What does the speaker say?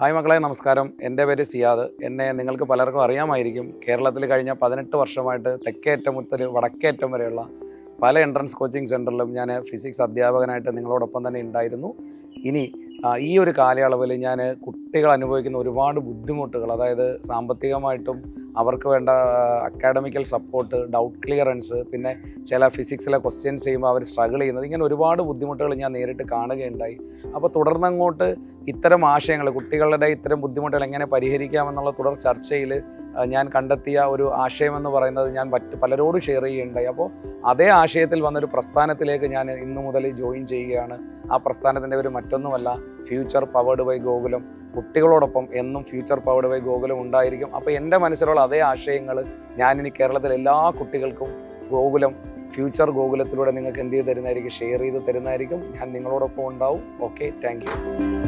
Hi മക്കളെ, നമസ്കാരം. എൻ്റെ പേര് സിയാദ്. എന്നെ നിങ്ങൾക്ക് പലർക്കും അറിയാമായിരിക്കും. കേരളത്തിൽ കഴിഞ്ഞ 18 വർഷമായിട്ട് തെക്കേയറ്റം മുതൽ വടക്കേയറ്റം വരെയുള്ള പല എൻട്രൻസ് കോച്ചിങ് സെൻറ്ററിലും ഞാൻ ഫിസിക്സ് അധ്യാപകനായിട്ട് നിങ്ങളോടൊപ്പം തന്നെ ഉണ്ടായിരുന്നു. ഇനി ഈ ഒരു കാലയളവിൽ ഞാൻ കുട്ടികൾ അനുഭവിക്കുന്ന ഒരുപാട് ബുദ്ധിമുട്ടുകൾ, അതായത് സാമ്പത്തികമായിട്ടും അവർക്ക് വേണ്ട അക്കാഡമിക്കൽ സപ്പോർട്ട്, ഡൗട്ട് ക്ലിയറൻസ്, പിന്നെ ചില ഫിസിക്സിലെ ക്വസ്റ്റ്യൻസ് ചെയ്യുമ്പോൾ അവർ സ്ട്രഗിൾ ചെയ്യുന്നത്, ഇങ്ങനെ ഒരുപാട് ബുദ്ധിമുട്ടുകൾ ഞാൻ നേരിട്ട് കാണുകയുണ്ടായി. അപ്പോൾ തുടർന്നങ്ങോട്ട് ഇത്തരം ആശയങ്ങൾ, കുട്ടികളുടെ ഇത്തരം ബുദ്ധിമുട്ടുകൾ എങ്ങനെ പരിഹരിക്കാമെന്നുള്ള തുടർ ചർച്ചയിൽ ഞാൻ കണ്ടെത്തിയ ഒരു ആശയമെന്ന് പറയുന്നത് ഞാൻ പലരോടും ഷെയർ ചെയ്യുകയുണ്ടായി. അപ്പോൾ അതേ ആശയത്തിൽ വന്നൊരു പ്രസ്ഥാനത്തിലേക്ക് ഞാൻ ഇന്നു മുതൽ ജോയിൻ ചെയ്യുകയാണ്. ആ പ്രസ്ഥാനത്തിൻ്റെ പേര് മറ്റൊന്നുമല്ല, ഫ്യൂച്ചർ പവേർഡ് ബൈ ഗോകുലം. കുട്ടികളോടൊപ്പം എന്നും ഫ്യൂച്ചർ പവേർഡ് ബൈ ഗോകുലം ഉണ്ടായിരിക്കും. അപ്പോൾ എൻ്റെ മനസ്സിലുള്ള അതേ ആശയങ്ങൾ ഞാനിനി കേരളത്തിലെ എല്ലാ കുട്ടികൾക്കും ഗോകുലം, ഫ്യൂച്ചർ ഗോകുലത്തിലൂടെ നിങ്ങൾക്ക് എന്ത് ചെയ്ത് തരുന്നതായിരിക്കും, ഷെയർ ചെയ്ത് തരുന്നതായിരിക്കും. ഞാൻ നിങ്ങളോടൊപ്പം ഉണ്ടാവും. Okay, thank you.